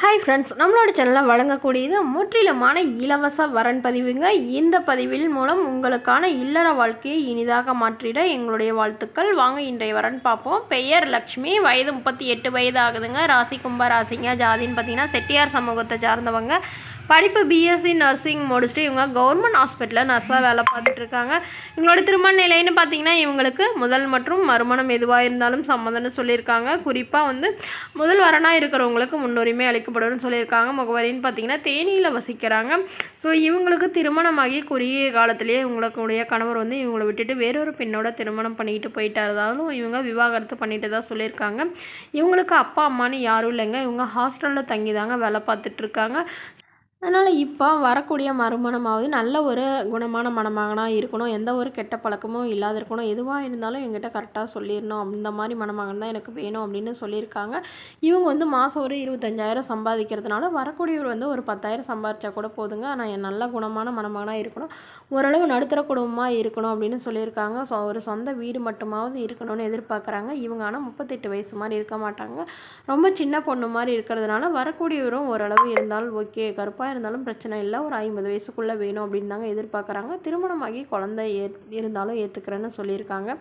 Hi friends, நம்மளோட சேனலில் வழங்கக்கூடியது முற்றிலுமான இலவச வரன் பதிவுங்க. இந்த பதிவில் மூலம் உங்களுக்கான இல்லற வாழ்க்கையை இனிதாக மாற்றிட எங்களுடைய வாழ்த்துக்கள். வாங்க இன்றைய வரன் பார்ப்போம். பெயர் லக்ஷ்மி, வயது 38 வயது ஆகுதுங்க. ராசி கும்ப ராசிங்க. ஜாதின்னு பார்த்தீங்கன்னா செட்டியார் சமூகத்தை சார்ந்தவங்க. படிப்பு பிஎஸ்சி நர்சிங் முடிச்சுட்டு இவங்க கவர்மெண்ட் ஹாஸ்பிட்டலில் நர்ஸாக வேலை பார்த்துட்ருக்காங்க. இவங்களோட திருமண நிலைன்னு பார்த்தீங்கன்னா இவங்களுக்கு முதல் மற்றும் மறுமணம் எதுவாக இருந்தாலும் சம்மதம்னு சொல்லியிருக்காங்க. குறிப்பாக முதல் வரனாக இருக்கிறவங்களுக்கு முன்னுரிமை அளிக்கப்படும்னு சொல்லியிருக்காங்க. முகவரின்னு பார்த்தீங்கன்னா தேனியில் வசிக்கிறாங்க. ஸோ இவங்களுக்கு திருமணமாகி குறுகிய காலத்திலேயே இவங்களுடைய கணவர் இவங்களை விட்டுட்டு வேறொரு பெண்ணோட திருமணம் பண்ணிக்கிட்டு போயிட்டாலும் இவங்க விவாகரத்து பண்ணிட்டு தான் சொல்லியிருக்காங்க. இவங்களுக்கு அப்பா அம்மானு யாரும் இல்லைங்க. இவங்க ஹாஸ்டலில் தங்கி தாங்க வேலை பார்த்துட்ருக்காங்க. அதனால் இப்போ வரக்கூடிய மறுமணமாவது நல்ல ஒரு குணமான மணமகனாக இருக்கணும், எந்த ஒரு கெட்ட பழக்கமும் இல்லாத இருக்கணும், எதுவாக இருந்தாலும் என்கிட்ட கரெக்டாக சொல்லிடணும், அந்த மாதிரி மணமகன் தான் எனக்கு வேணும் அப்படின்னு சொல்லியிருக்காங்க. இவங்க மாதம் ஒரு 25,000 சம்பாதிக்கிறதுனால வரக்கூடியவர் ஒரு 10,000 சம்பாதிச்சா கூட போதுங்க. ஆனால் என் நல்ல குணமான மணமகனாக இருக்கணும், ஓரளவு நடுத்தர குடும்பமாக இருக்கணும் அப்படின்னு சொல்லியிருக்காங்க. ஸோ ஒரு சொந்த வீடு மட்டுமாவது இருக்கணும்னு எதிர்பார்க்குறாங்க. இவங்க ஆனால் 38 வயசு மாதிரி இருக்க மாட்டாங்க, ரொம்ப சின்ன பொண்ணு மாதிரி இருக்கிறதுனால வரக்கூடியவரும் ஓரளவு இருந்தாலும் ஓகே, கருப்பாக இருந்தாலும் பிரச்சனை இல்லை, ஒரு 50 வயசுக்குள்ளே வேணும் அப்படின்னு தாங்க எதிர்பார்க்குறாங்க. திருமணமாகி குழந்தை இருந்தாலும் ஏற்றுக்கிறேன்னு சொல்லியிருக்காங்க.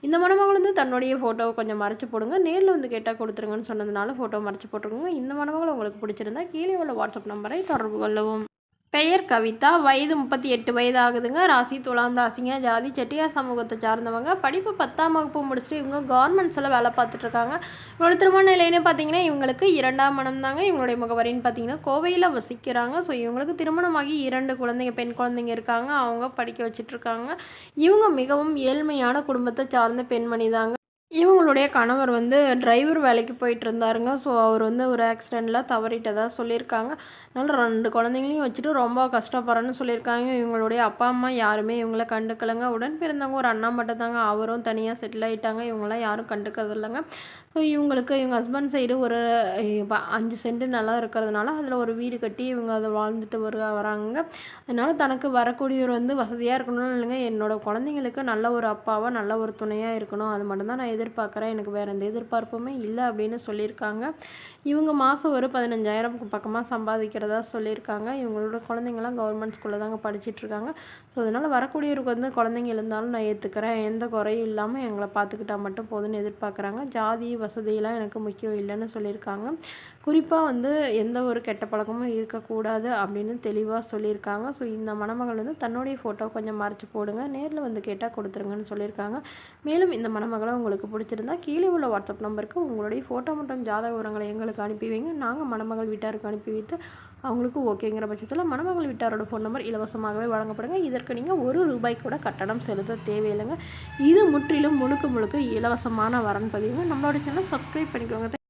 இந்த மணமகள் தன்னுடைய ஃபோட்டோவை கொஞ்சம் மறைச்சி போடுங்க, நேரில் கேட்டால் கொடுத்துருங்கன்னு சொன்னதுனால ஃபோட்டோ மறைச்சி போட்டுருங்க. இந்த மணமகள் உங்களுக்கு பிடிச்சிருந்தா கீழே உள்ள வாட்ஸ்அப் நம்பரை தொடர்பு கொள்ளவும். பெயர் கவிதா, வயது 38 வயது ஆகுதுங்க. ராசி துலாம் ராசிங்க. ஜாதி செட்டியார் சமூகத்தை சார்ந்தவங்க. படிப்பு 10ஆம் வகுப்பு முடிச்சுட்டு இவங்க கவர்மெண்ட்ஸில் வேலை பார்த்துட்ருக்காங்க. இவங்களோட திருமண நிலைன்னு பார்த்தீங்கன்னா இவங்களுக்கு 2ஆம் மனம் தாங்க. இவங்களுடைய முகவரின்னு பார்த்தீங்கன்னா கோவையில் வசிக்கிறாங்க. ஸோ இவங்களுக்கு திருமணமாகி 2 குழந்தைங்க, பெண் குழந்தைங்க இருக்காங்க. அவங்க படிக்க வச்சிட்ருக்காங்க. இவங்க மிகவும் ஏழ்மையான குடும்பத்தை சார்ந்த பெண்மணி தாங்க. இவங்களுடைய கணவர் டிரைவர் வேலைக்கு போயிட்டு இருந்தாருங்க. ஸோ அவர் ஒரு ஆக்சிடெண்ட்டில் தவறிட்டதாக சொல்லியிருக்காங்க. அதனால் 2 குழந்தைங்களையும் வச்சுட்டு ரொம்ப கஷ்டப்படுறேன்னு சொல்லியிருக்காங்க. இவங்களுடைய அப்பா அம்மா யாருமே இவங்கள கண்டுக்கலைங்க. உடன் பிறந்தவங்க ஒரு அண்ணா மட்டும் தாங்க, அவரும் தனியாக செட்டில் ஆகிட்டாங்க. இவங்களாம் யாரும் கண்டுக்கிறது இல்லைங்க. ஸோ இவங்களுக்கு இவங்க ஹஸ்பண்ட் சைடு ஒரு 5 சென்ட் நிலம் இருக்கிறதுனால அதில் ஒரு வீடு கட்டி இவங்க அதை வாழ்ந்துட்டு வராங்க. அதனால் தனக்கு வரக்கூடியவர் வசதியாக இருக்கணும்னு இல்லைங்க, என்னோடய குழந்தைங்களுக்கு நல்ல ஒரு அப்பாவாக நல்ல ஒரு துணையாக இருக்கணும், அது மட்டும்தான் நான் எதிர்பார்க்குறேன், எனக்கு வேறு எந்த எதிர்பார்ப்புமே இல்லை அப்படின்னு சொல்லியிருக்காங்க. இவங்க மாதம் ஒரு 15,000 பக்கமாக சம்பாதிக்கிறதா சொல்லியிருக்காங்க. இவங்களோட குழந்தைங்களாம் கவர்மெண்ட் ஸ்கூலில் தாங்க படிச்சுட்ருக்காங்க. ஸோ அதனால் வரக்கூடியவருக்கு குழந்தைங்க இருந்தாலும் நான் ஏற்றுக்கிறேன், எந்த குறையும் இல்லாமல் எங்களை பார்த்துக்கிட்டால் மட்டும் போதுன்னு எதிர்பார்க்குறாங்க. ஜாதி வசதியெல்லாம் எனக்கு முக்கியம் இல்லைன்னு சொல்லியிருக்காங்க. குறிப்பாக எந்த ஒரு கெட்ட பழக்கமும் இருக்கக்கூடாது அப்படின்னு தெளிவாக சொல்லியிருக்காங்க. ஸோ இந்த மணமகள் தன்னுடைய ஃபோட்டோ கொஞ்சம் மறைச்சி போடுங்க, நேரில் கேட்டால் கொடுத்துருங்கன்னு சொல்லியிருக்காங்க. மேலும் இந்த மணமகளை உங்களுக்கு பிடிச்சிருந்தா கீழே உள்ள வாட்ஸ்அப் நம்பருக்கு உங்களுடைய ஃபோட்டோ மற்றும் ஜாதக விவரங்களை எங்களுக்கு அனுப்பி வைங்க. நாங்கள் மணமகள் வீட்டாருக்கு அனுப்பி வைத்து அவங்களுக்கு ஓகேங்கிற பட்சத்தில் மணமகள் வீட்டாரோட ஃபோன் நம்பர் இலவசமாகவே வழங்கப்படுங்க. இதற்கு நீங்கள் ₹1 கூட கட்டணம் செலுத்த தேவையில்லைங்க. இது முற்றிலும் முழுக்க இலவசமான வரன் பதிவுங்க. நம்மளோட சேனலை சப்ஸ்கிரைப் பண்ணிக்கோங்க.